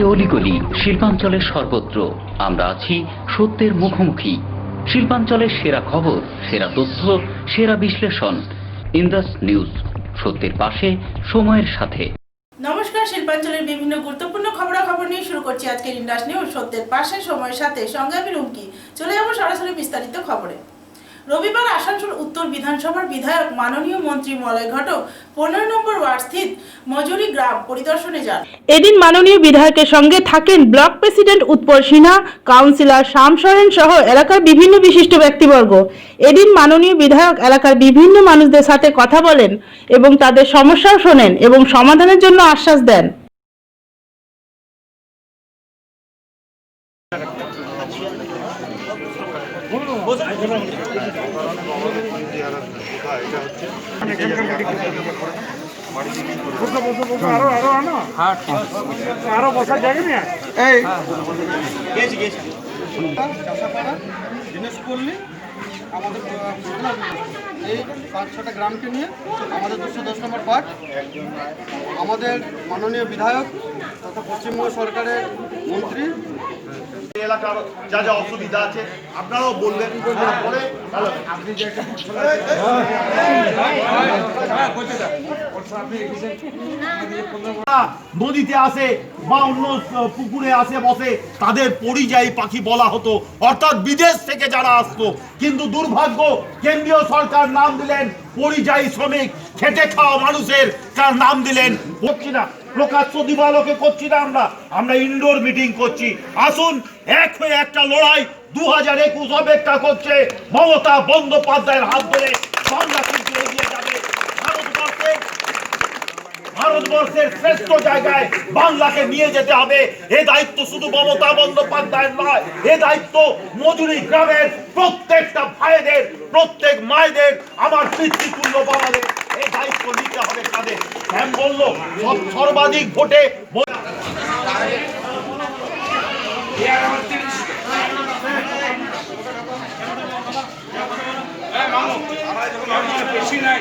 প্রতিটি অলিগলি শিল্পাঞ্চলের সর্বত্র আমরা আছি সত্যের মুখোমুখি। শিল্পাঞ্চলের সেরা খবর, সেরা তথ্য, সেরা বিশ্লেষণ। ইন্দাস নিউজ, সত্যের পাশে, সময়ের সাথে। নমস্কার, শিল্পাঞ্চলের বিভিন্ন গুরুত্বপূর্ণ খবরাখবর নিয়ে শুরু করছি আজকের ইন্দাস নিউজ, সত্যের পাশে, সময়ের সাথে। সঙ্গে আমি রুমকি। চলে যাবো সরাসরি বিস্তারিত খবরে। রবিবার আসানসোল উত্তর বিধানসভার বিধায়ক মাননীয় মন্ত্রী মলয় ঘটক 15 নম্বর ওয়ার্ড স্থিত মজুরি গ্রাম পরিদর্শনে যান। এদিন মাননীয় বিধায়কের সঙ্গে থাকেন block president Utpal Sinha, councillor Shyam Soren সহ এলাকার বিভিন্ন বিশিষ্ট ব্যক্তিবর্গ। এদিন মাননীয় বিধায়ক এলাকার বিভিন্ন মানুষদের সাথে কথা বলেন এবং তাদের সমস্যাও শোনেন এবং সমাধানের জন্য আশ্বাস দেন। আরো বসার জায়গা নেই। দিনেশপল্লী আমাদের এই 5-6টা গ্রামকে নিয়ে আমাদের 210 নম্বর পার্ট। আমাদের মাননীয় বিধায়ক তথা পশ্চিমবঙ্গ সরকারের মন্ত্রী এলাকার যা যা অসুবিধা আছে আপনারাও বলবেন। নদীতে আসে বা অন্য পুকুরে আসে বসে তাদের পরিযায়ী পাখি বলা হতো, অর্থাৎ বিদেশ থেকে যারা আসতো। কিন্তু দুর্ভাগ্য, কেন্দ্রীয় সরকার নাম দিলেন পরিযায়ী শ্রমিক, খেটে খাওয়া মানুষের নাম দিলেন। করছি না, প্রকাশ্য দিবালোকে করছি না, আমরা ইনডোর মিটিং করছি। আসুন এক হয়ে একটা লড়াই 2021 অপেক্ষা করছে। মমতা বন্দ্যোপাধ্যায়ের হাত ধরে বাংলা কিন্তু এগিয়ে যাবে। ভারতবর্ষের শ্রেষ্ঠ জায়গায় বাংলাকে নিয়ে যেতে হবে। এই দায়িত্ব শুধু মমতা বন্দ্যোপাধ্যায়ের নয়, এই দায়িত্ব মজুরি গ্রামের প্রত্যেকটা ভাইদের, প্রত্যেক মায়েদের, আমার পিতৃতুল্য বাবাদের এই দায়িত্ব নিতে হবে তাদের। স্যাম বলল সর্বাধিক ভোটে বেশি নাই।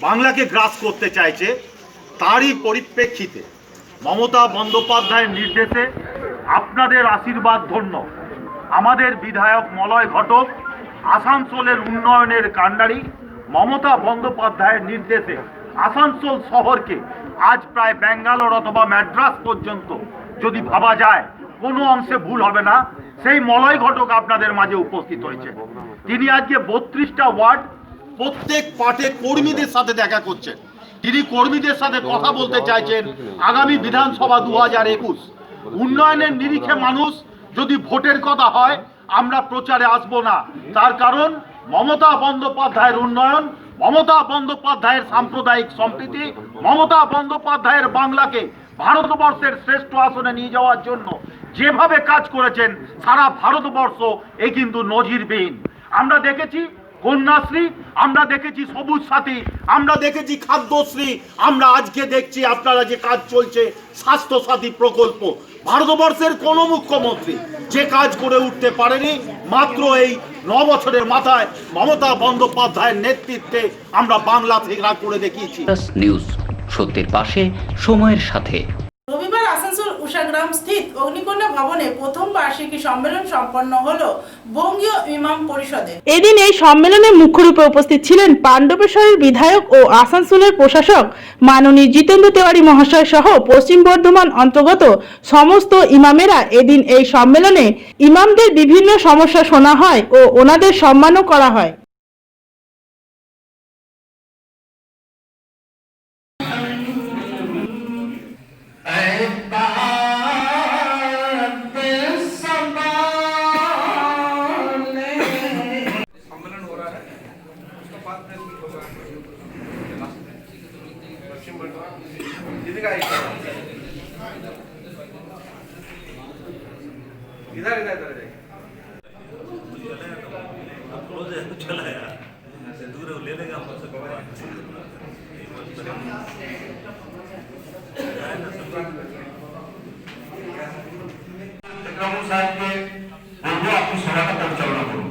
বাংলাকে গ্রাস করতে চাইছে, তারই পরিপ্রেক্ষিতে মমতা বন্দ্যোপাধ্যায়ের নির্দেশে আপনাদের আশীর্বাদ ধন্য আমাদের বিধায়ক মলয় ঘটক আসানসোলের উন্নয়নের কাণ্ডারি। মমতা বন্দ্যোপাধ্যায়ের নির্দেশে আসানসোল শহরকে আজ প্রায় ব্যাঙ্গালোর অথবা ম্যাড্রাস পর্যন্ত যদি ভাবা যায়, কোনো অংশে ভুল হবে না। সেই মলয় ঘটক আপনাদের মাঝে উপস্থিত হয়েছে। তিনি আজকে 32টা ওয়ার্ড প্রত্যেক পার্টে কর্মীদের সাথে দেখা করছেন। তিনি কর্মীদের সাথে কথা বলতে চাইছেন আগামী বিধানসভা 2021 উন্নয়নের নিরিখে। মানুষ যদি ভোটের কথা হয়, আমরা প্রচারে আসবো না। তার কারণ মমতা বন্দ্যোপাধ্যায়ের উন্নয়ন, মমতা বন্দ্যোপাধ্যায়ের সাম্প্রদায়িক সম্প্রীতি, মমতা বন্দ্যোপাধ্যায়ের বাংলাকে ভারতবর্ষের শ্রেষ্ঠ আসনে নিয়ে যাওয়ার জন্য যেভাবে কাজ করেছেন সারা ভারতবর্ষ এ কিন্তু নজিরবিহীন। আমরা দেখেছি কন্যাশ্রী, আমরা দেখেছি সবুজ সাথী, আমরা দেখেছি খাদ্যশ্রী, আমরা আজকে দেখছি আপনারা যে কাজ চলছে স্বাস্থ্য সাথী প্রকল্প। ভারতবর্ষের কোনো মুখ্যমন্ত্রী যে কাজ করে উঠতে পারেনি, মাত্র এই 9 বছরের মাথায় মমতা বন্দ্যোপাধ্যায়ের নেতৃত্বে আমরা বাংলা থেকে করে দেখিয়েছি। নিউজ, সত্যের পাশে, সময়ের সাথে। রবিবার আসানসোল উষাগ্রাম স্থিত অগ্নিকন্যা ভবনে প্রথম বার্ষিকী সম্মেলন সম্পন্ন হলো বঙ্গীয় ইমাম পরিষদের। এদিন এই সম্মেলনে মুখ্য রূপে উপস্থিত ছিলেন পাণ্ডবেশ্বরের বিধায়ক ও আসানসোলের প্রশাসক মাননীয় জিতেন্দ্র তেওয়ারি মহাশয় সহ পশ্চিম বর্ধমান অন্তর্গত সমস্ত ইমামেরা। এদিন এই সম্মেলনে ইমামদের বিভিন্ন সমস্যা শোনা হয় ও ওনাদের সম্মানও করা হয়। इधर इधर इधर चला यार दूर ले लेगा বাবু সাহেবকে বলবো আপনি সভাটা পরিচালনা করুন।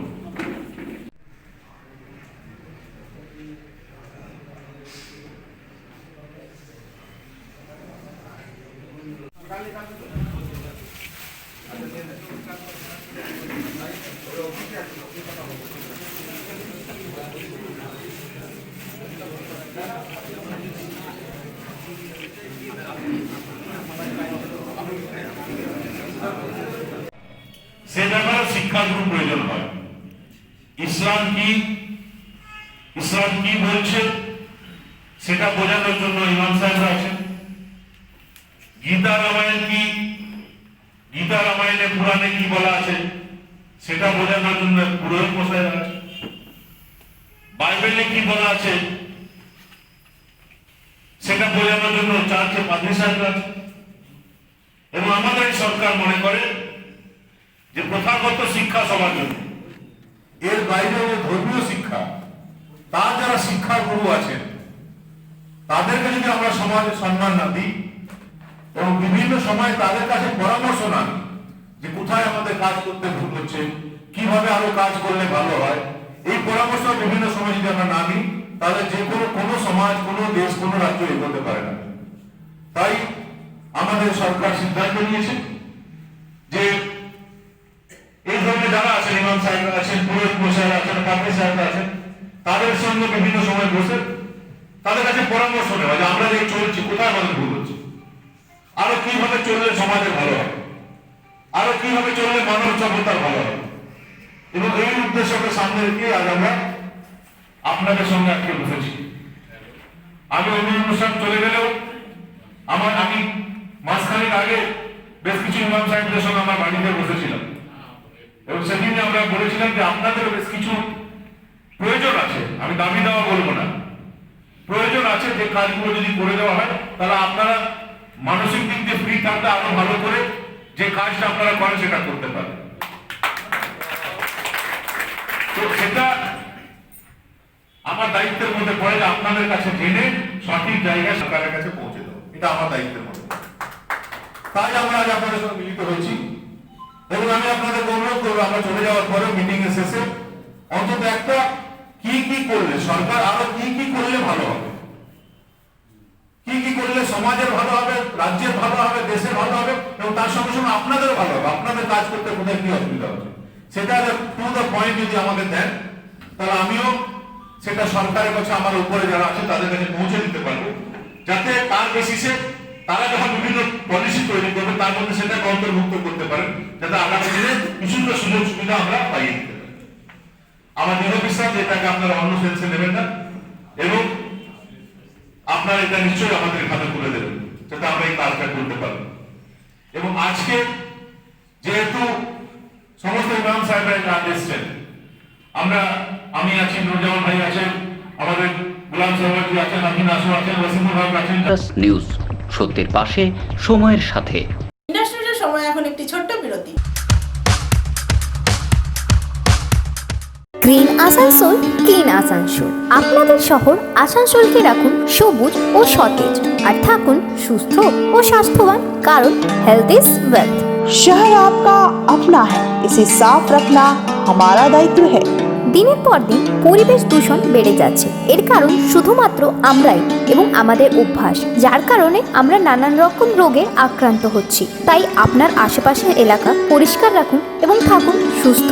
সে ব্যাপারে শিক্ষাগুরু প্রয়োজন হয়। ইসলাম কি বলছে সেটা বোঝানোর জন্য ইমাম সাহেবরা আছেন। গীতা রামায়ণে পুরাণে কি বলা আছে সেটা বোঝানোর জন্য পুরোহিত মশাইরা আছে। বাইবেলে কি বলা আছে সেটা বোঝানোর জন্য চার্চে পাদ্রী সাহেবরা আছে। এবং আমাদের সরকার মনে করে যে প্রথাগত শিক্ষা সবার জন্য, এর বাইরে যে ধর্মীয় শিক্ষা, তার যারা শিক্ষা গুরু আছেন তাদেরকে যদি আমরা সমাজে সম্মান না দিই এবং বিভিন্ন সময় তাদের কাছে পরামর্শ না নিই যে কোথায় আমাদের কাজ করতে ভুল হচ্ছে, কিভাবে আরো কাজ করলে ভালো হয়, এই পরামর্শ বিভিন্ন সময় যদি আমরা না নিই তাহলে যে কোনো সমাজ, কোনো দেশ, কোনো রাজ্য এগোতে পারে না। তাই আমাদের সরকার সিদ্ধান্ত নিয়েছে যে এই ধরনের যারা আছেন, ইমাম সাহেবরা আছেন, পুরোহিত মশাইরা আছেন, পাদ্রী সাহেবরা আছেন, তাদের সঙ্গে বিভিন্ন সময় বসে তাদের কাছে পরামর্শ নেওয়া যে আমরা যে চলছি কোথায় আমাদের ভুল হচ্ছে, আরো কিভাবে চললে সমাজের ভালো হবে, আরো কিভাবে চললে মানব সভ্যতার ভালো হবে। এবং এই উদ্দেশ্যকে সামনে রেখে আজ আমরা আপনাদের সঙ্গে আজকে বসেছি। আমি অনুষ্ঠান চলে গেলেও আমি মাসখানেক আগে বেশ কিছু ইমাম সাহেবদের সঙ্গে আমার বাড়িতে বসেছিলাম এবং সেদিনে আমরা বলেছিলাম যে আপনাদের বেশ কিছু প্রয়োজন আছে, আমি দাবি দেওয়া বলবো না, প্রয়োজন আছে যে কাজগুলো যদি করে দেওয়া হয় তাহলে আপনারা মানসিক দিক দিয়ে ফ্রি থাকতে আরো ভালো করে যে কাজটা আপনারা করেন সেটা করতে পারেন। তো সেটা আমার দায়িত্বের মধ্যে পড়ে যে আপনাদের কাছে জেনে সঠিক জায়গায় সরকারের কাছে পৌঁছে দেবো, এটা আমার দায়িত্বের মধ্যে। তাই আমরা আজ আপনাদের সঙ্গে মিলিত হয়েছি এবং আমি আপনাদের অনুরোধ করবো আমরা চলে যাওয়ার পরে মিটিং এর শেষে অন্তত একটা কি করলে সরকার আরো কি করলে ভালো হবে, কি করলে সমাজের ভালো হবে, রাজ্যের ভালো হবে, দেশের ভালো হবে এবং তার সঙ্গে সঙ্গে আপনাদেরও ভালো হবে, আপনাদের কাজ করতে কোথায় কি অসুবিধা হচ্ছে সেটা টু দ্য পয়েন্ট যদি আমাদের দেন তাহলে আমিও সেটা সরকারের কাছে আমার উপরে যারা আছে তাদের কাছে পৌঁছে দিতে পারবো, যাতে তার বেসিসে তারা যখন বিভিন্ন পলিসি তৈরি করবে তার মধ্যে সেটাকে অন্তর্ভুক্ত করতে পারেন, যাতে আগামী দিনে বিভিন্ন সুযোগ সুবিধা আমরা পাইয়ে দিতে পারি। আমার দৃঢ় বিশ্বাস এটাকে আপনারা অন্য সেন্সে নেবেন না এবং আপনারা এটা নিশ্চয়ই আমাদের খাতে তুলে দেবেন যাতে আমরা এই কাজটা করতে পারি। এবং আজকে যেহেতু সমস্ত ইমাম সাহেবের কাজ এসছেন, আমি আছি, নুরজামান ভাই আছেন, আমাদের গোলাম সাহেব আছেন, আমিন আসু আছেন, ওয়াসিমুল হক আছেন। নিউজ, সত্যের পাশে, সময়ের সাথে। ইন্ডাস্ট্রির সময় এখন একটি ছোট্ট বিরতি। Green Asansol, clean Asansol. আপনাদের শহর আসানসোলকে রাখুন সবুজ ও সতেজ আর থাকুন সুস্থ ও স্বাস্থ্যবান, কারণ হেলথ ইজ ওয়েলথ। शहर आपका अपना है, इसे साफ रखना हमारा दायित्व है। দিনের পর দিন পরিবেশ দূষণ বেড়ে যাচ্ছে, এর কারণ শুধুমাত্র আমরাই এবং আমাদের অভ্যাস, যার কারণে আমরা নানান রকম রোগে আক্রান্ত হচ্ছি। তাই আপনার আশেপাশের এলাকা পরিষ্কার রাখুন এবং থাকুন সুস্থ।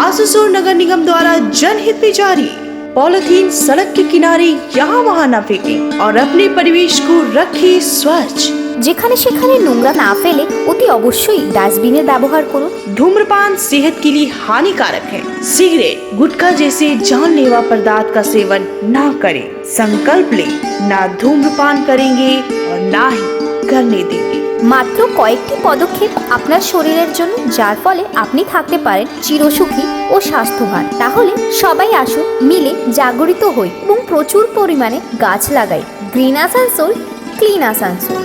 आसनसोल नगर निगम द्वारा जनहित में जारी। पॉलिथीन सड़क के किनारे यहाँ वहाँ न फेंकें और अपने परिवेश को रखें स्वच्छ। যেখানে সেখানে নোংরা না ফেলে অতি অবশ্যই ডাস্টবিনের ব্যবহার করুন। धूम्रपान सेहत के लिए हानिकारक है। सिगरेट, गुटखा जैसे जानलेवा पदार्थ का सेवन ना करें। संकल्प लें, ना धूम्रपान करेंगे और ना ही करने देंगे। মাত্র কয়েকটি পদক্ষেপ আপনার শরীরের জন্য, যার ফলে আপনি থাকতে পারেন চিরসুখী ও স্বাস্থ্যবান। তাহলে সবাই আসুন, মিলে জাগরিত হই এবং প্রচুর পরিমাণে গাছ লাগাই। Green Asansol, clean Asansol.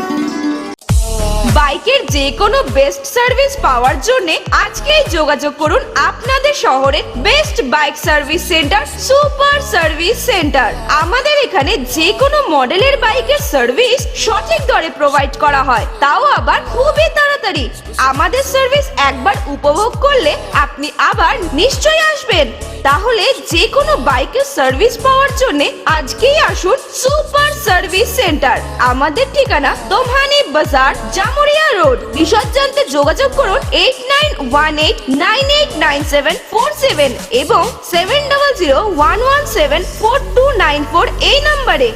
বাইকের যে কোনো বেস্ট সার্ভিস পাওয়ার জন্য আজকেই যোগাযোগ করুন আপনাদের শহরের best bike service centre super service centre. আমাদের এখানে যে কোনো মডেলের বাইকের সার্ভিস সঠিক দরে প্রোভাইড করা হয়, তাও আবার খুবই তাড়াতাড়ি। আমাদের সার্ভিস একবার উপভোগ করলে আপনি আবার নিশ্চয়ই আসবেন। তাহলে যে কোনো বাইকের সার্ভিস পাওয়ার জন্য আজকেই আসুন সুপার সার্ভিস সেন্টার। আমাদের ঠিকানা দোভানি বাজার, জামুরিয়া রোড। বিশদ জানতে যোগাযোগ করুন 8918989747 এবং 7001174294 এই নম্বরে।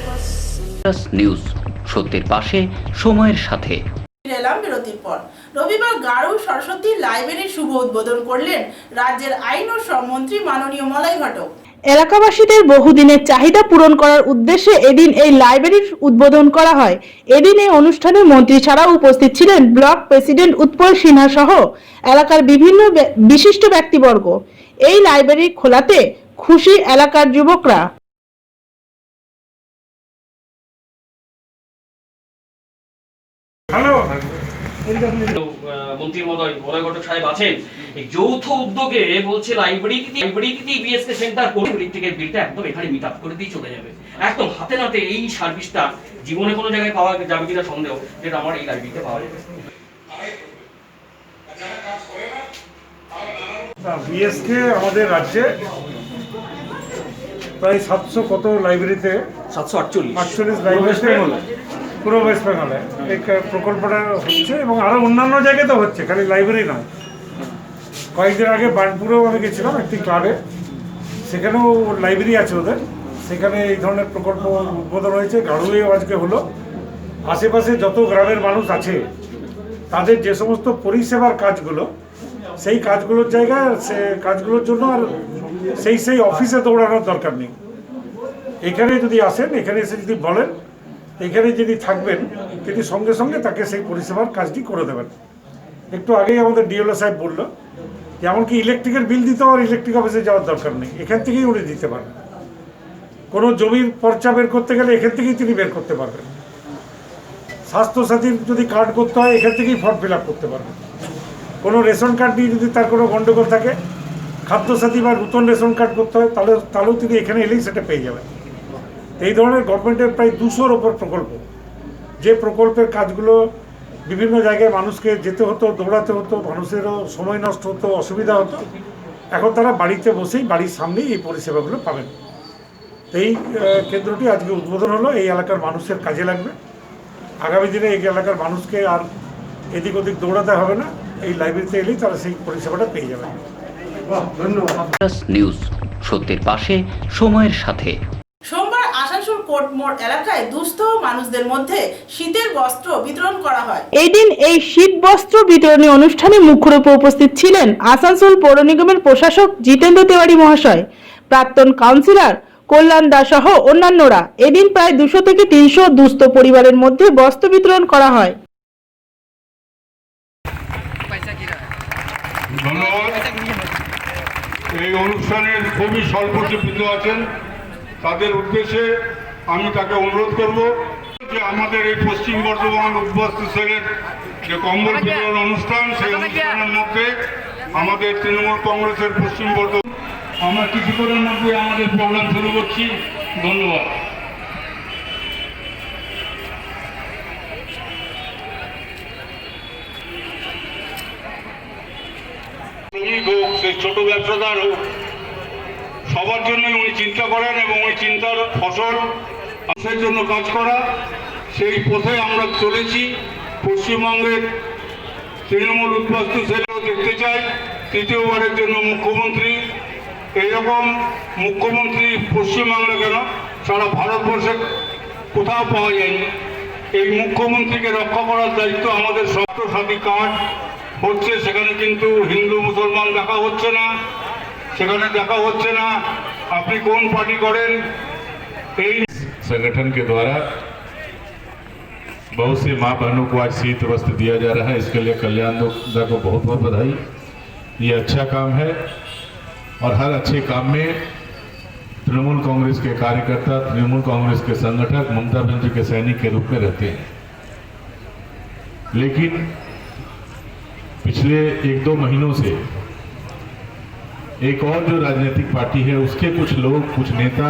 নিউজ, সত্যের পাশে, সময়ের সাথে। ফিরে এলাম বিরতির পর। রবিবার গাড়ু সরস্বতী লাইব্রেরির শুভ উদ্বোধন করলেন রাজ্যের আইন ও শ্রমমন্ত্রী মাননীয় মলয় ঘটক। এলাকাবাসীদের বহুদিনের চাহিদা পূরণ করার উদ্দেশ্যে এদিন এই লাইব্রেরির উদ্বোধন করা হয়। এদিন এই অনুষ্ঠানে মন্ত্রী ছাড়াও উপস্থিত ছিলেন ব্লক প্রেসিডেন্ট উৎপল সিনহা সহ এলাকার বিভিন্ন বিশিষ্ট ব্যক্তিবর্গ। এই লাইব্রেরি খোলাতে খুশি এলাকার যুবকরা। মন্ত্রী মলয় ঘটক সাহেব আছেন, এই যৌথ উদ্যোগে বলছে লাইব্রেরিতে ইবিএসকে সেন্টার করে ইলেকট্রিকের বিলটা একদম এখানে মিট আপ করে দিয়ে চলে যাবে। একদম হাতে নাতে এই সার্ভিসটা জীবনে কোনো জায়গায় পাওয়া যাবে কিনা সন্দেহ, যেটা আমার এই লাইব্রেরিতে পাওয়া যাবে। বিএসকে আমাদের রাজ্যে প্রায় 700 কত লাইব্রেরিতে 748 লাইব্রেরিতে পুরো ওয়েস্ট বেঙ্গলে এই প্রকল্পটা হচ্ছে এবং আরও অন্যান্য জায়গাতে হচ্ছে, খালি লাইব্রেরি নয়। কয়েকদিন আগে বার্নপুরেও আমি গেছিলাম একটি ক্লাবে, সেখানেও লাইব্রেরি আছে ওদের, সেখানে এই ধরনের প্রকল্প উদ্বোধন হয়েছে। গাড়ুয়েও আজকে হলো। আশেপাশে যত গ্রামের মানুষ আছে তাদের যে সমস্ত পরিষেবার কাজগুলো, সেই কাজগুলোর জায়গায় সে কাজগুলোর জন্য আর সেই অফিসে দৌড়ানোর দরকার নেই। এখানে যদি আসেন, এখানে এসে যদি বলেন এখানে যিনি থাকবেন তিনি সঙ্গে সঙ্গে তাকে সেই পরিষেবার কাজটি করে দেবেন। একটু আগেই আমাদের ডিএলও সাহেব বললো যে এমনকি ইলেকট্রিকের বিল দিতেও আর ইলেকট্রিক অফিসে যাওয়ার দরকার নেই, এখান থেকেই উনি দিতে পারেন। কোনো জমির পর্চা বের করতে গেলে এখান থেকেই তিনি বের করতে পারবেন। স্বাস্থ্যসাথীর যদি কার্ড করতে হয় এখান থেকেই ফর্ম ফিল আপ করতে পারবেন। কোনো রেশন কার্ড নিয়ে যদি তার কোনো গণ্ডগোল থাকে, খাদ্যসাথী বা নতুন রেশন কার্ড করতে হয়, তাহলেও তিনি এখানে এলেই সেটা পেয়ে যাবেন। এই ধরনের গভর্নমেন্টের প্রায় 200-র ওপর প্রকল্প, যে প্রকল্পের কাজগুলো বিভিন্ন জায়গায় মানুষকে যেতে হতো, দৌড়াতে হতো, মানুষেরও সময় নষ্ট হতো, অসুবিধা হতো, এখন তারা বাড়িতে বসেই বাড়ির সামনেই এই পরিষেবাগুলো পাবেন। এই কেন্দ্রটি আজকে উদ্বোধন হলো, এই এলাকার মানুষের কাজে লাগবে। আগামী দিনে এই এলাকার মানুষকে আর এদিক ওদিক দৌড়াতে হবে না, এই লাইব্রেরিতে এলেই তারা সেই পরিষেবাটা পেয়ে যাবে। ধন্যবাদ। নিউজ, সত্যের পাশে, সময়ের সাথে। সোমবার আসানসোল কোর্ট মোড় এলাকায় দুস্থ মানুষদের মধ্যে শীতের বস্ত্র বিতরণ করা হয়। এই দিন এই শীত বস্ত্র বিতরণী অনুষ্ঠানে মুখ্য রূপে উপস্থিত ছিলেন আসানসোল পৌর নিগমের প্রশাসক জিতেন্দ্র তেওয়ারি মহাশয়, প্রাক্তন কাউন্সিলর কল্যাণ দাস সহ অন্যান্যরা। এদিন প্রায় 200 থেকে 300 দুস্থ পরিবারের মধ্যে বস্ত্র বিতরণ করা হয়। ধন্যবাদ। এই অনুষ্ঠানের খুবই স্বল্প জীবিত আছেন, তাদের উদ্দেশ্যে আমি তাকে অনুরোধ করব যে আমাদের এই পশ্চিম বর্ধমান উদ্বাস্তু সেলের যে কম্বল বিতরণ অনুষ্ঠান, সেই অনুষ্ঠানের মধ্যে আমাদের তৃণমূল কংগ্রেসের পশ্চিম বর্ধমান, আমরা কিছুক্ষণের মধ্যে আমাদের প্রোগ্রাম শুরু করছি। ধন্যবাদ। শ্রমিক হোক, সে ছোট ব্যবসাদার হোক, সবার জন্য উনি চিন্তা করেন এবং ওই চিন্তার ফসল মানুষের জন্য কাজ করা, সেই পথে আমরা চলেছি। পশ্চিমবঙ্গের তৃণমূল উদ্বাস্তু সেলও দেখতে চাই তৃতীয়বারের জন্য মুখ্যমন্ত্রী। এইরকম মুখ্যমন্ত্রী পশ্চিমবাংলা কেন, সারা ভারতবর্ষে কোথাও পাওয়া যায়নি। এই মুখ্যমন্ত্রীকে রক্ষা করার দায়িত্ব আমাদের। স্বাস্থ্যসাথী কার্ড হচ্ছে, সেখানে কিন্তু হিন্দু মুসলমান দেখা হচ্ছে না, সেখানে দেখা হচ্ছে না আপনি কোন পার্টি করেন। এই संगठन के द्वारा बहुत से माँ बहनों को आज शीत वस्त्र दिया जा रहा है, इसके लिए कल्याण दा को बहुत बहुत बधाई। ये अच्छा काम है और हर अच्छे काम में तृणमूल कांग्रेस के कार्यकर्ता, तृणमूल कांग्रेस के संगठक ममता बनर्जी के सैनिक के रूप में रहते हैं। लेकिन पिछले 1-2 महीनों से एक और जो राजनीतिक पार्टी है उसके कुछ लोग, कुछ नेता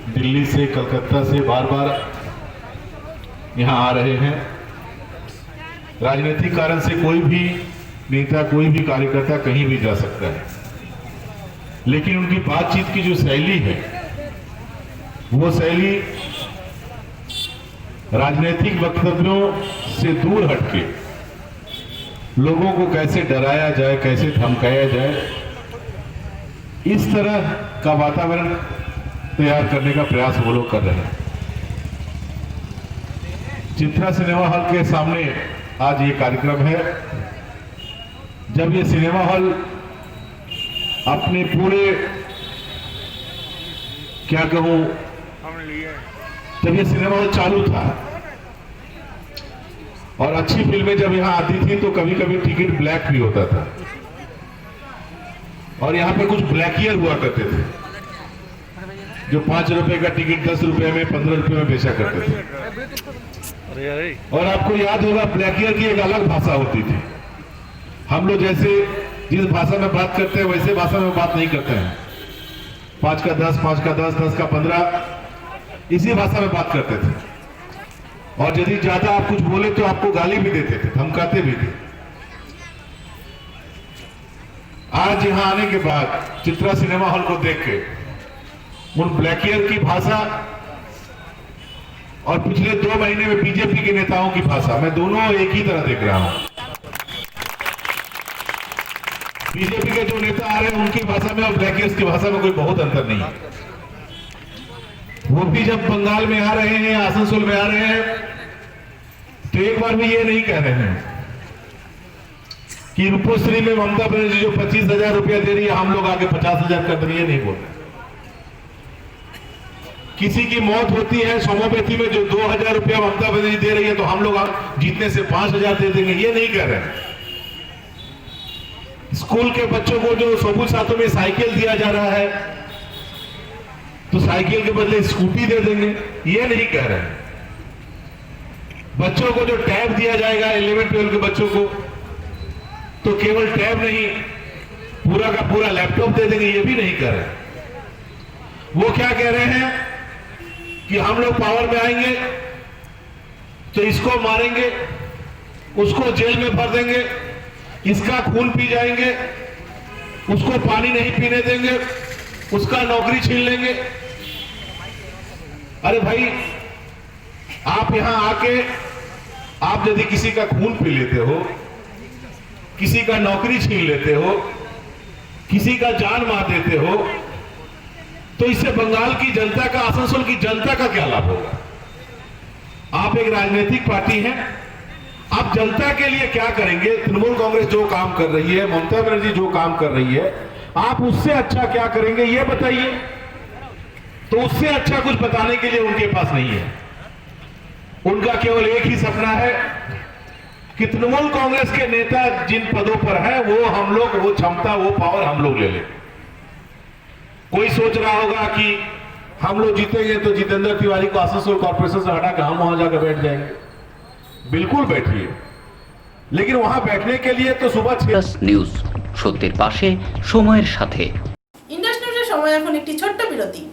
दिल्ली से, कलकत्ता से बार बार यहाँ आ रहे हैं। राजनीतिक कारण से कोई भी नेता, कोई भी कार्यकर्ता कहीं भी जा सकता है, लेकिन उनकी बातचीत की जो शैली है वो शैली राजनीतिक वक्तव्यों से दूर हटके लोगों को कैसे डराया जाए, कैसे धमकाया जाए, इस तरह का वातावरण तैयार करने का प्रयास वो लोग कर रहे हैं। चित्रा सिनेमा हॉल के सामने आज ये कार्यक्रम है। जब ये सिनेमा हॉल अपने पूरे, क्या कहूं, जब ये सिनेमा हॉल चालू था और अच्छी फिल्में जब यहां आती थी तो कभी कभी टिकट ब्लैक भी होता था और यहां पे कुछ ब्लैकियर हुआ करते थे जो 5 रुपए का टिकट 10 रुपए में, 15 रुपए में बेचा करते थे। और आपको याद होगा ब्लैकियर की एक अलग भाषा होती थी। हम लोग जैसे जिस भाषा में बात करते हैं वैसे भाषा में बात नहीं करते हैं। 5 का 10, 5 का 10, 10 का 15, इसी भाषा में बात करते थे। और यदि ज्यादा आप कुछ बोले तो आपको गाली भी देते थे, धमकाते भी थे। आज यहां आने के बाद चित्रा सिनेमा हॉल को देख के उन ब्लैकियर की भाषा और पिछले 2 महीने में बीजेपी के नेताओं की भाषा, मैं दोनों एक ही तरह देख रहा हूं। बीजेपी के जो नेता आ रहे हैं उनकी भाषा में और ब्लैकियर्स की भाषा में कोई बहुत अंतर नहीं है। वो भी जब बंगाल में आ रहे हैं, आसनसोल में आ रहे हैं, तो एक बार भी ये नहीं कह रहे हैं कि रूपोश्री में ममता बनर्जी जो 25,000 रुपया दे रही है हम लोग आगे 50,000 कर देंगे, ये नहीं बोल रहे। किसी की मौत होती है सोमोपैथी में जो 2,000 रुपया ममता बनर्जी दे रही है तो हम लोग जीतने से 5,000 दे देंगे, ये नहीं कह रहे हैं। स्कूल के बच्चों को जो सबुज सातों में साइकिल दिया जा रहा है तो साइकिल के बदले स्कूटी दे देंगे, ये नहीं कह रहे हैं। बच्चों को जो टैब दिया जाएगा 11-12 के बच्चों को, तो केवल टैब नहीं पूरा का पूरा लैपटॉप दे देंगे, ये भी नहीं कह रहे। वो क्या कह रहे हैं कि हम लोग पावर में आएंगे तो इसको मारेंगे, उसको जेल में भर देंगे, इसका खून पी जाएंगे, उसको पानी नहीं पीने देंगे, उसका नौकरी छीन लेंगे। अरे भाई, आप यहां आके आप यदि किसी का खून पी लेते हो, किसी का नौकरी छीन लेते हो, किसी का जान मार देते हो, तो इससे बंगाल की जनता का, आसनसोल की जनता का क्या लाभ होगा? आप एक राजनीतिक पार्टी हैं, आप जनता के लिए क्या करेंगे? तृणमूल कांग्रेस जो काम कर रही है, ममता बनर्जी जो काम कर रही है, आप उससे अच्छा क्या करेंगे ये बताइए। तो उससे अच्छा कुछ बताने के लिए उनके पास नहीं है। उनका केवल एक ही सपना है कि तृणमूल कांग्रेस के नेता जिन पदों पर हैं वो हम लोग, वो क्षमता, वो पावर हम लोग ले लें। कोई सोच रहा होगा कि हम लोग जीतेंगे तो जितेंद्र तिवारी को आसनसोल कॉर्पोरेशन से हटा के हम वहां जाकर बैठ जाएंगे। बिल्कुल बैठिए, लेकिन वहां बैठने के लिए तो सुबह 6 নিউজ সত্যের পাশে সময়ের সাথে। ইন্ডাস নিউজের সময় এখন একটি ছোট্ট বিরতি।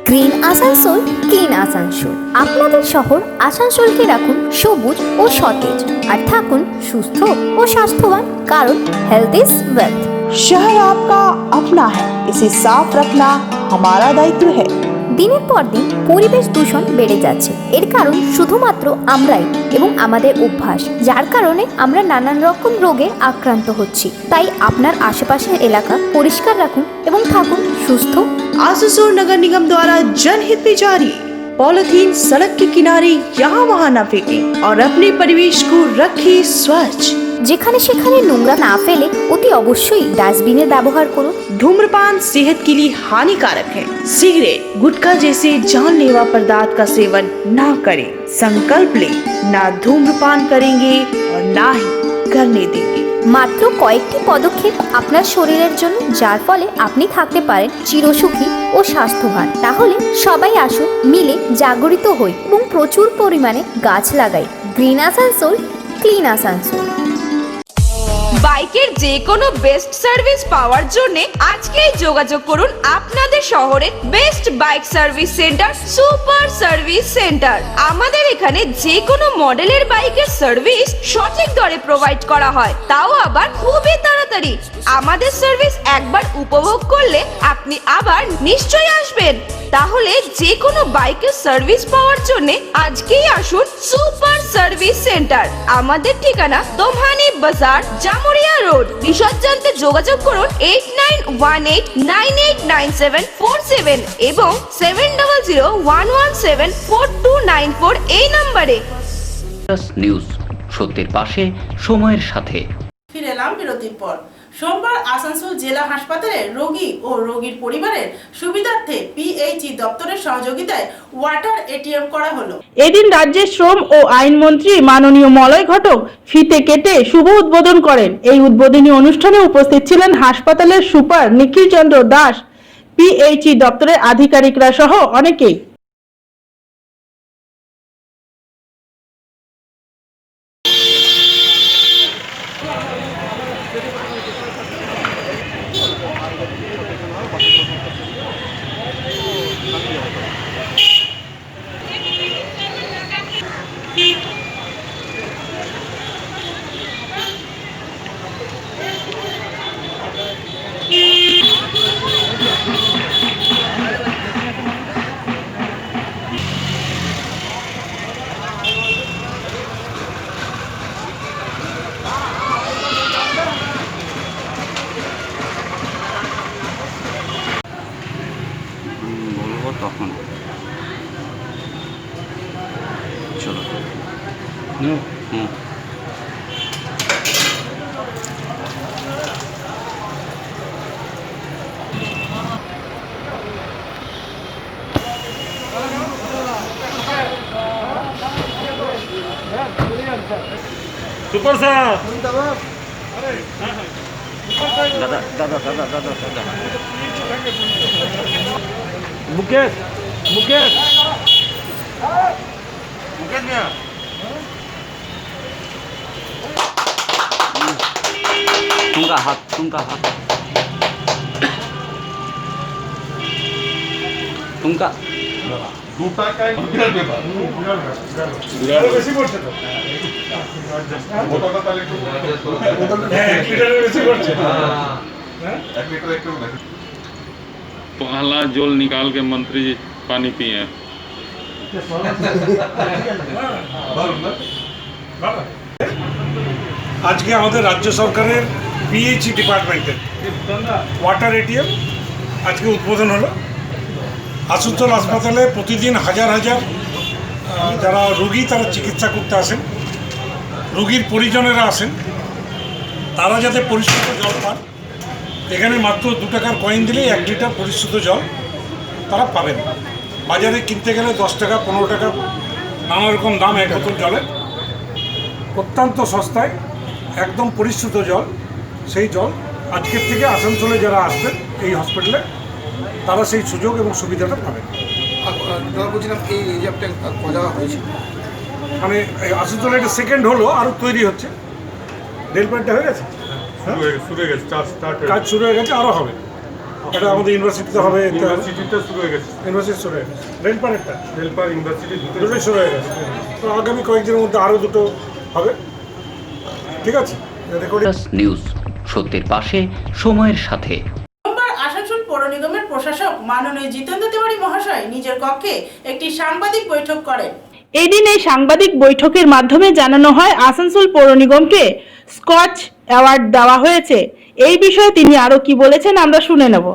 Green Asansol, clean Asansol. আপনাদের শহর আসানসোলকে রাখুন সবুজ ও সতেজ, আর থাকুন সুস্থ ও স্বাস্থ্যবান, কারণ হেলথ ইজ ওয়েলথ। शहर आपका अपना है, इसे साफ रखना हमारा दायित्व है। দিনের পর দিন পরিবেশ দূষণ বেড়ে যাচ্ছে। এর কারণ শুধুমাত্র আমরাই এবং আমাদের অভ্যাস, যার কারণে আমরা নানান রকম রোগে আক্রান্ত হচ্ছি। তাই আপনার আশেপাশের এলাকা পরিষ্কার রাখুন এবং থাকুন সুস্থ। आसनसोल नगर निगम द्वारा जनहित में जारी। पॉलिथीन सड़क के किनारे यहाँ वहाँ न फेंकें और अपने परिवेश को रखें स्वच्छ। যেখানে সেখানে নোংরা না ফেলে অতি অবশ্যই ডাস্টবিনের ব্যবহার করুন। धूम्रपान सेहत के लिए हानिकारक है। सिगरेट, गुटखा जैसे जानलेवा पदार्थ का सेवन ना करें। संकल्प लें, ना धूम्रपान करेंगे और ना ही करने देंगे। মাত্র কয়েকটি পদক্ষেপ আপনার শরীরের জন্য, যার ফলে আপনি থাকতে পারেন চিরসুখী ও স্বাস্থ্যবান। তাহলে সবাই আসুন, মিলে জাগরিত হই এবং প্রচুর পরিমাণে গাছ লাগাই। Green Asansol, clean Asansol. বাইকের যে কোনো বেস্ট সার্ভিস পাওয়ার জন্য আজকেই যোগাযোগ করুন আপনাদের শহরের best bike service centre, super service centre. আমাদের এখানে যে কোনো মডেলের বাইকের সার্ভিস সঠিক দরে প্রোভাইড করা হয়, তাও আবার খুবই তাড়াতাড়ি। আমাদের সার্ভিস একবার উপভোগ করলে আপনি আবার নিশ্চয়ই আসবেন। তাহলে যে কোনো বাইকের সার্ভিস পাওয়ার জন্য আজকেই আসুন সুপার সার্ভিস সেন্টার। আমাদের ঠিকানা দোমহানি বাজার, জামুরিয়া রোড। বিশদ জানতে যোগাযোগ করুন 8918989747 এবং 7001174294 এই নম্বরে। নিউজ, সত্যের পাশে, সময়ের সাথে। ফিরে এলাম বিরতির পর। সোমবার আসানসোল জেলা হাসপাতালে রোগী ও রোগীর পরিবারের সুবিধার্থে পিএইচই দপ্তরের সহযোগিতায় ওয়াটার এটিএম করা হলো। এদিন রাজ্যের শ্রম ও আইনমন্ত্রী মাননীয় মলয় ঘটক ফিতে কেটে শুভ উদ্বোধন করেন। এই উদ্বোধনী অনুষ্ঠানে উপস্থিত ছিলেন হাসপাতালের সুপার নিখিল চন্দ্র দাস, পিএইচই দপ্তরের আধিকারিকরা সহ অনেকেই। তখন চলো সুপার স্যার, দাদা দাদা দাদা দাদা দাদা মুকেশ মুকেশ तुमका हाथ तुमका বেশি পড়ছে তো, বেশি পড়ছে। पहला जल निकाल के मंत्री जी पानी पिए। আজকে আমাদের রাজ্য সরকারের পিএইচই ডিপার্টমেন্টের ওয়াটার এটিএম আজকে উদ্বোধন হলো। আসানসোল হাসপাতালে প্রতিদিন হাজার হাজার যারা রোগী তারা চিকিৎসা করতে আসেন, রোগীর পরিজনেরা আসেন, তারা যাতে পরিশুদ্ধ জল পান। এখানে মাত্র 2 টাকার কয়েন দিলেই 1 লিটার পরিশুদ্ধ জল তারা পাবেন। বাজারে কিনতে গেলে 10 টাকা 15 টাকা নানা রকম দাম এক বোতল জলের। অত্যন্ত সস্তায় একদম পরিশুদ্ধ জল, সেই জল আজকের থেকে আসানসোলে যারা আসবেন এই হসপিটালে তারা সেই সুযোগ এবং সুবিধাটা পাবেন। বলছিলাম এই রিজার্ভটা খোঁজা হয়েছে, মানে আসানসোলে এটা সেকেন্ড হলো, আরও তৈরি হচ্ছে। রেল পয়েন্টটা হয়ে গেছে, শুরু হয়ে গেছে, কাজ শুরু হয়ে গেছে, আরও হবে। এটা আমাদের ইউনিভার্সিটিতে হবে, ইউনিভার্সিটিটা শুরু হয়ে গেছে, ইউনিভার্সিটি শুরু হয়ে গেছে, রেল পয়েন্টটা রেলপার ইউনিভার্সিটি দুটোই শুরু হয়ে গেছে। তো আগামী কয়েকদিনের মধ্যে আরও 2টো হবে। ঠিক আছে, নিউজ, সত্যের পাশে, সময়ের সাথে। সোমবার আসানসোল পৌর নিগমের প্রশাসক মাননীয় জিতেন্দ্র তিওয়ারি মহাশয় নিজের কক্ষে একটি সাংবাদিক বৈঠক করেন। এদিন এই সাংবাদিক বৈঠকের মাধ্যমে জানানো হয় আসানসোল পৌর নিগমকে স্কচ অ্যাওয়ার্ড দেওয়া হয়েছে। এই বিষয়ে তিনি আরো কি বলেছেন আমরা শুনে নেব।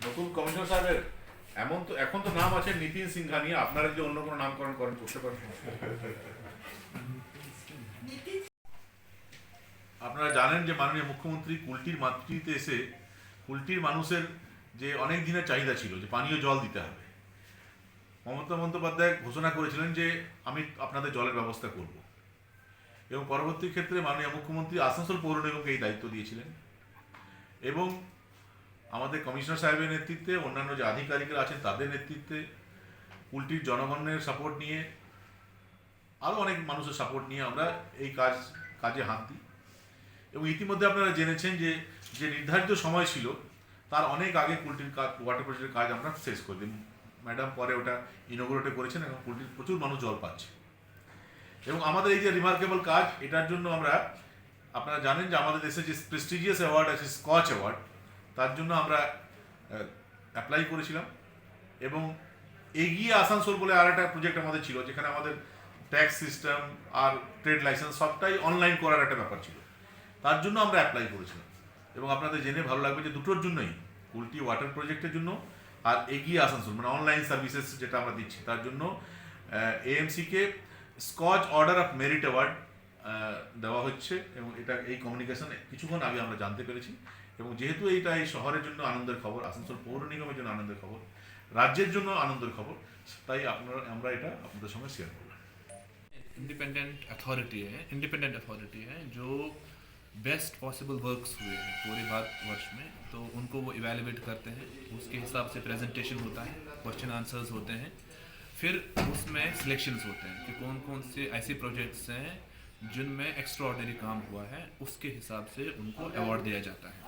নতুন কমিশনার সাহেবের এমন তো এখন তো নাম আছে নিতিন সিংঘানিয়া, আপনারা যদি অন্য কোনো নামকরণ করেন করতে পারেন। আপনারা জানেন যে মাননীয় মুখ্যমন্ত্রী কুলটির মাতৃতে এসে কুলটির মানুষের যে অনেক দিনের চাহিদা ছিল যে পানীয় জল দিতে হবে, মমতা বন্দ্যোপাধ্যায় ঘোষণা করেছিলেন যে আমি আপনাদের জলের ব্যবস্থা করব, এবং পরবর্তী ক্ষেত্রে মাননীয় মুখ্যমন্ত্রী আসানসোল পৌর নিগমকে এই দায়িত্ব দিয়েছিলেন, এবং আমাদের কমিশনার সাহেবের নেতৃত্বে অন্যান্য যে আধিকারিকরা আছেন তাদের নেতৃত্বে কুলটির জনগণের সাপোর্ট নিয়ে আরও অনেক মানুষের সাপোর্ট নিয়ে আমরা এই কাজে হাত দিই। এবং ইতিমধ্যে আপনারা জেনেছেন যে যে নির্ধারিত সময় ছিল তার অনেক আগে কুলটির ওয়াটার প্রজেক্টের কাজ আমরা শেষ করে দিই। ম্যাডাম পরে ওটা ইনোগ্রেট করেছেন এবং কুলটির প্রচুর মানুষ জল পাচ্ছে। এবং আমাদের এই যে রিমার্কেবল কাজ, এটার জন্য আমরা, আপনারা জানেন যে আমাদের দেশে যে প্রেস্টিজিয়াস অ্যাওয়ার্ড আছে স্কচ অ্যাওয়ার্ড, তার জন্য আমরা অ্যাপ্লাই করেছিলাম। এবং এগিয়ে আসানসোল বলে আর একটা প্রজেক্ট আমাদের ছিল, যেখানে আমাদের ট্যাক্স সিস্টেম আর ট্রেড লাইসেন্স সবটাই অনলাইন করার একটা ব্যাপার ছিল, তার জন্য আমরা অ্যাপ্লাই করেছিলাম। এবং আপনাদের জেনে ভালো লাগবে যে দুটোর জন্যই, কুলটি ওয়াটার প্রজেক্টের জন্য আর এগিয়ে আসানসোল মানে অনলাইন সার্ভিসেস যেটা আমরা দিচ্ছি তার জন্য এএমসিকে Skoch order of merit award দেওয়া হচ্ছে। এবং এটা এই কমিউনিকেশন কিছুক্ষণ আগে আমরা জানতে পেরেছি। এবং যেহেতু এইটা এই শহরের জন্য আনন্দের খবর, আসানসোল পৌর নিগমের জন্য আনন্দের খবর, রাজ্যের জন্য আনন্দের খবর, তাই আমরা এটা আপনাদের সঙ্গে শেয়ার করব। इंडिपेंडेंट अथॉरिटी है जो बेस्ट पॉसिबल वर्क्स हुए हैं पूरे भारतवर्ष में, तो उनको वो इवैल्यूएट करते हैं, उसके हिसाब से प्रेजेंटेशन होता है, क्वेश्चन आंसर्स होते हैं, फिर उसमें सिलेक्शंस होते हैं कि कौन कौन से ऐसे प्रोजेक्ट्स हैं जिनमें एक्स्ट्राऑर्डिनरी काम हुआ है, उसके हिसाब से उनको अवार्ड दिया जाता है।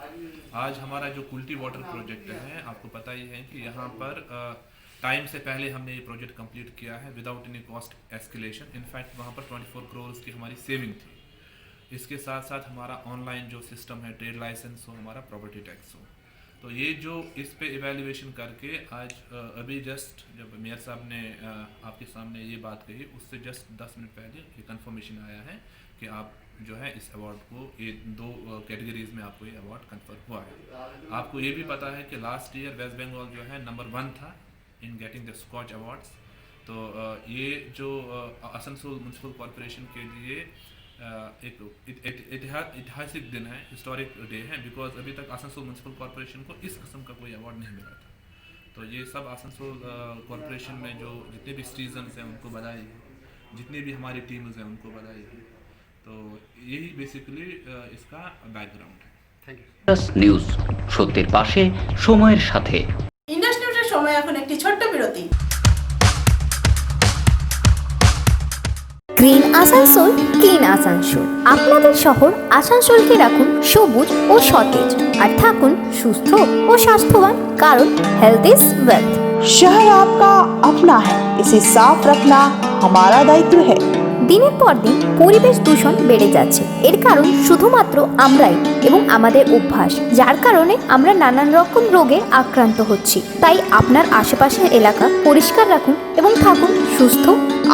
आज हमारा जो कुल्टी वाटर प्रोजेक्ट है, आपको पता ही है कि यहाँ पर टाइम से पहले हमने ये प्रोजेक्ट कंप्लीट किया है without any cost escalation. In fact वहाँ पर 24 करोड़ की हमारी सेविंग थी। इसके साथ साथ हमारा ऑनलाइन जो सिस्टम है, ट्रेड लाइसेंस हो, हमारा प्रॉपर्टी टैक्स हो, तो ये जो इस पे इवैल्यूएशन करके आज अभी जस्ट जब मेयर साहब ने आपके सामने ये बात कही, उससे जस्ट 10 मिनट पहले ये कंफर्मेशन आया है कि आप जो है इस अवार्ड को, ये 2 कैटेगरीज में आपको ये अवार्ड कन्फर हुआ है। आपको ये भी पता है कि लास्ट ईयर वेस्ट बंगाल जो है नंबर 1 था in getting the Skoch awards. तो ये जो आसनसोल म्यूनसिपल कॉरपोरेशन के लिए एक ऐतिहासिक दिन है, हिस्टोरिक डे है, बिकॉज अभी तक आसनसोल म्यूनसिपल कॉरपोरेशन को इस किस्म का कोई अवार्ड नहीं मिला था। तो ये सब आसनसोल कॉरपोरेशन में जो जितने भी सिटीजन्स हैं उनको बधाई है, जितनी भी हमारी टीम्स हैं उनको बधाई है। तो यही बेसिकली इसका बैकग्राउंड है। Thank you. ইন্ডাস নিউজ, সত্যের পাশে সময়ের সাথে। ইন্ডাস নিউজের সময় এখন একটি ছোট্ট বিরতি। Green Asansol, clean Asansol. আপনাদের শহর আসানসোলকে রাখুন সবুজ ও সতেজ, আর থাকুন সুস্থ ও স্বাস্থ্যবান, কারণ হেলথ ইজ ওয়েলথ। शहर आपका अपना है, इसे साफ रखना हमारा दायित्व है। দিনের পর দিন পরিবেশ দূষণ বেড়ে যাচ্ছে, এর কারণ শুধুমাত্র আমরাই এবং আমাদের অভ্যাস, যার কারণে আমরা নানান রকম রোগে আক্রান্ত হচ্ছি। তাই আপনার আশেপাশের এলাকা পরিষ্কার রাখুন এবং থাকুন সুস্থ।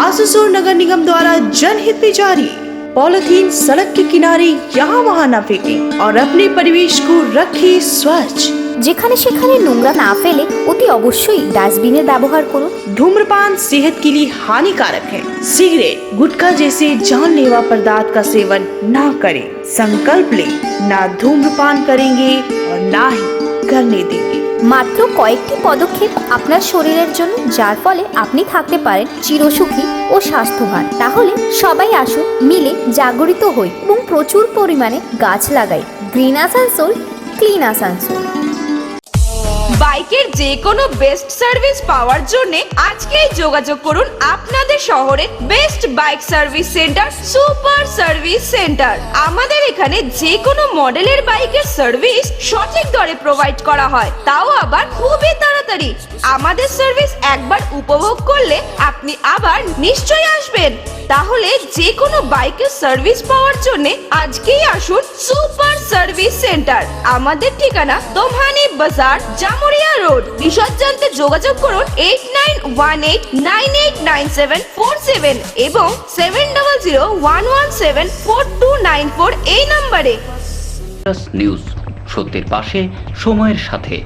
आसनसोल नगर निगम द्वारा जनहित में जारी। पॉलिथीन सड़क के किनारे यहाँ वहाँ न फेंकें और अपने परिवेश को रखें स्वच्छ। যেখানে সেখানে নোংরা না ফেলে অতি অবশ্যই ডাস্টবিনের ব্যবহার করুন। धूम्रपान सेहत के लिए हानिकारक है। सिगरेट, गुटखा जैसे जानलेवा पदार्थ का सेवन न करें। संकल्प लें, ना धूम्रपान करेंगे और ना ही करने देंगे। মাত্র কয়েকটি পদক্ষেপ আপনার শরীরের জন্য, যার ফলে আপনি থাকতে পারেন চিরসুখী ও স্বাস্থ্যবান। তাহলে সবাই আসুন, মিলে জাগরিত হই এবং প্রচুর পরিমাণে গাছ লাগাই। Green Asansol, clean Asansol. বাইকের যে কোনো বেস্ট সার্ভিস পাওয়ার জন্য আজকেই যোগাযোগ করুন আপনাদের শহরের best bike service centre, super service centre. আমাদের এখানে যে কোনো মডেলের বাইকের সার্ভিস সঠিক দরে প্রোভাইড করা হয়, তাও আবার খুবই তাড়াতাড়ি। আমাদের সার্ভিস একবার উপভোগ করলে আপনি আবার নিশ্চয়ই আসবেন। তাহলে যে কোনো বাইকের সার্ভিস পাওয়ার জন্য আজকেই আসুন সুপার সার্ভিস সেন্টার। আমাদের ঠিকানা দোমহানি বাজার, জামুরিয়া রোড। বিশদ জানতে যোগাযোগ করুন 8918989747 এবং 7001174294 এই নম্বরে। ইন্ডাস নিউজ, সত্যের পাশে সময়ের সাথে।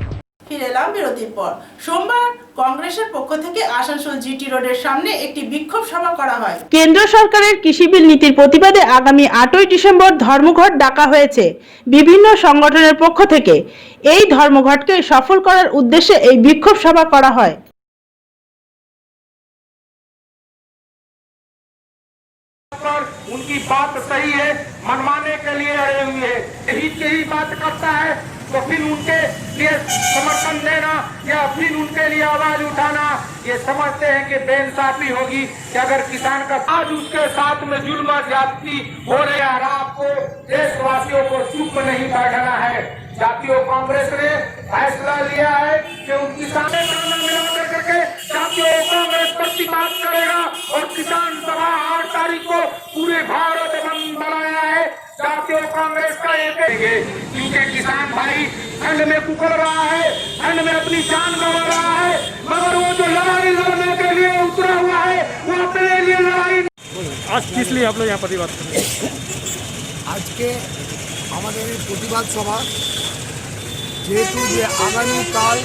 ফিরে এলাম বিরতির পর। সোমবার কংগ্রেসের পক্ষ থেকে আসানসোল জিটি রোডের সামনে একটি বিক্ষোভ সভা করা হয়। কেন্দ্র সরকারের কৃষি বিল নীতির প্রতিবাদে আগামী 8ই ডিসেম্বর ধর্মঘট ডাকা হয়েছে বিভিন্ন সংগঠনের পক্ষ থেকে। এই ধর্মঘটকে সফল করার উদ্দেশ্যে এই বিক্ষোভ সভা করা হয়। उनकी बात सही है, मनवाने के लिए अड़े हुए हैं। यही बात करता है तो फिर उनके लिए समर्थन देना या फिर उनके लिए आवाज उठाना, ये समझते हैं कि बेइंसाफी होगी कि अगर किसान का आज उसके साथ में जुल्म ज्यादती हो रहे हैं। आपको देशवासियों को चुप नहीं बैठना है। जातीय कांग्रेस ने फैसला लिया है कि उन किसानों को मिलाकर करके जातीय कांग्रेस प्रतिबाद करेगा और किसान सभा 8 तारीख को पूरे भारत बंद बनाया है। जातीय कांग्रेस का ये कहेंगे क्योंकि किसान भाई ठंड में कुकड़ रहा है, ठंड में अपनी जान गंवा रहा है, मगर वो जो लड़ाई लड़ने के लिए उतरा हुआ है वो अपने लिए लड़ाई। आज किस लिए आप लोग यहाँ प्रतिबाद कर रहे हैं? আজকে আমাদের এই প্রতিবাদ সভা যেহেতু যে আগামীকাল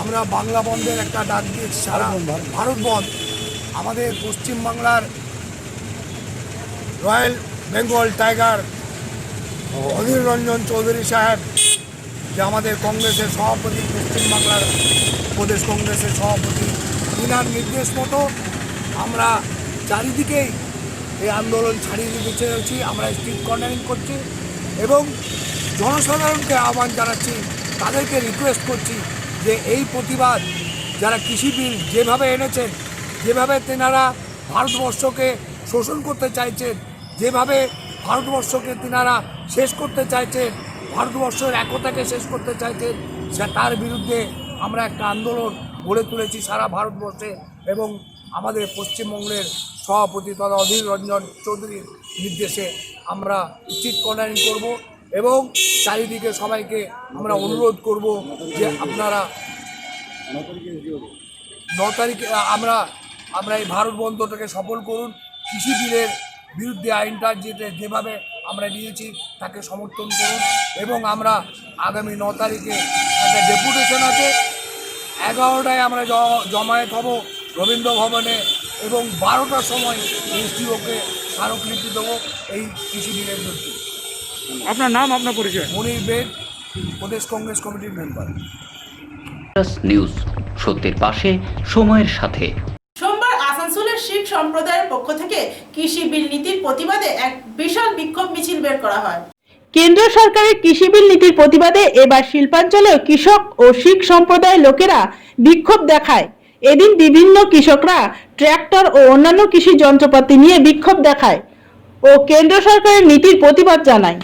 আমরা বাংলা বন্ধের একটা ডাক দিয়েছি, সারা ভারত বন্ধ। আমাদের পশ্চিমবাংলার রয়্যাল বেঙ্গল টাইগার অধীর রঞ্জন চৌধুরী সাহেব, যে আমাদের কংগ্রেসের সভাপতি, পশ্চিমবাংলার প্রদেশ কংগ্রেসের সভাপতি, তিনার নির্দেশ মতো আমরা চারিদিকেই এই আন্দোলন ছাড়িয়ে দিতে চলেছি। আমরা স্ট্রিট কর্নারিং করছি এবং জনসাধারণকে আহ্বান জানাচ্ছি, তাদেরকে রিকোয়েস্ট করছি যে এই প্রতিবাদ যারা কৃষি বিল যেভাবে এনেছেন, যেভাবে তেনারা ভারতবর্ষকে শোষণ করতে চাইছেন, যেভাবে ভারতবর্ষকে তেনারা শেষ করতে চাইছেন, ভারতবর্ষের একতাকে শেষ করতে চাইছেন, তার বিরুদ্ধে আমরা একটা আন্দোলন গড়ে তুলেছি সারা ভারতবর্ষে এবং আমাদের পশ্চিমবঙ্গের সভাপতি তথা অধীর রঞ্জন চৌধুরীর নির্দেশে আমরা স্ট্রিট কর্নারিং করব এবং চারিদিকে সবাইকে আমরা অনুরোধ করব যে আপনারা 9 তারিখে আমরা এই ভারত বন্ধটাকে সফল করুন। কৃষি বিলের বিরুদ্ধে আইনটা যেভাবে আমরা নিয়েছি তাকে সমর্থন করুন এবং আমরা আগামী 9 তারিখে একটা ডেপুটেশন আছে, 11টায় আমরা জমায়েত হব রবীন্দ্র ভবনে এবং 12টার সময় এসডিওকে স্মারকলিপি দেবো এই কৃষি বিলের বিরুদ্ধে। আপনার নাম, আপনার পরিচয়? মনির বেগ, প্রদেশ কংগ্রেস কমিটির মেম্বার। নিউজ, সত্যের পাশে, সময়ের সাথে। সোমবার আসানসোলের শিখ সম্প্রদায়ের পক্ষ থেকে কৃষি বিল নীতির প্রতিবাদে এক বিশাল বিক্ষোভ মিছিল বের করা হয়। কেন্দ্র সরকারের কৃষি বিল নীতির প্রতিবাদে এবার শিল্পাঞ্চলেও কৃষক ও শিখ সম্প্রদায়ের লোকেরা বিক্ষোভ দেখায়। এদিন বিভিন্ন কৃষকরা ট্র্যাক্টর ও অন্যান্য কৃষি যন্ত্রপাতি নিয়ে বিক্ষোভ দেখায় ও কেন্দ্র সরকারের নীতির প্রতিবাদ জানায়।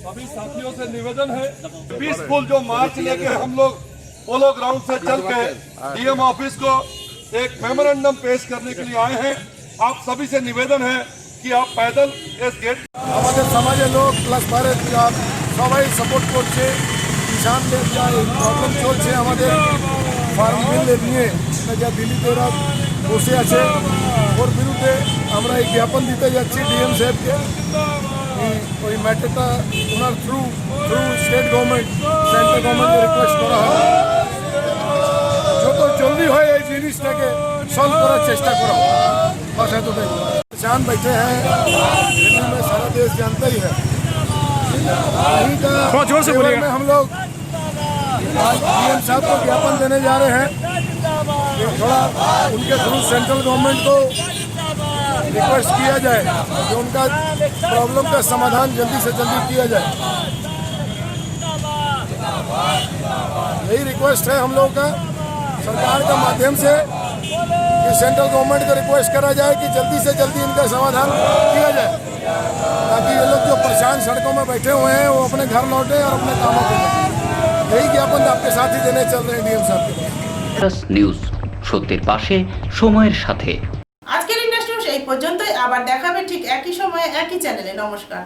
सभी साथियों से निवेदन है, पीसफुल जो मार्च लेके हम लोग पोलो ग्राउंड से चल के डीएम ऑफिस को एक मेमोरेंडम पेश करने के लिए आए हैं। आप सभी से निवेदन है कि आप पैदल इस गेट আমাদের সমাজের লোক প্লাস ভারত সবাই সাপোর্ট করছে। কিষানদের যা প্রবলেম চলছে আমাদের ফার্ম বিল নিয়ে, যা দিল্লিতে ওরা বসে আছে, ওর বিরুদ্ধে আমরা এই জ্ঞাপন দিতে যাচ্ছি ডিএম সাহেবকে। ওই ম্যাটারটা ওনার থ্রু স্টেট গভর্নমেন্ট, সেন্ট্রাল গভর্নমেন্টকে রিকোয়েস্ট করা হয় যত জলদি হয় এই জিনিসটাকে সলভ করার চেষ্টা করা হয়। बस है तो किसान बैठे हैं दिल्ली में, सारा देश जानता ही है। बहुत जोर से बोलिए। में हम लोग आज डीएम साहब को ज्ञापन देने जा रहे हैं कि थोड़ा उनके थ्रू सेंट्रल गवर्नमेंट को रिक्वेस्ट किया जाए कि उनका प्रॉब्लम का समाधान जल्दी से जल्दी किया जाए। यही रिक्वेस्ट है हम लोग का सरकार के माध्यम से कि सेंट्रल गवर्नमेंट को रिक्वेस्ट करा जाए कि जल्दी से जल्दी इनका समाधान किया जाए, ताकि ये लोग जो परेशान सड़कों में बैठे हुए हैं वो अपने घर लौटे और अपने कामों को करें। यही ज्ञापन आपके साथ ही देने चल रहे हैं डीएम साहब के पास। নিউজ সত্যের পাশে সময়ের সাথে। আজকের ইন্ডাস্ট্রি নিউজ এই পর্যন্তই, আবার দেখাবে ঠিক একই সময়ে একই চ্যানেলে। নমস্কার।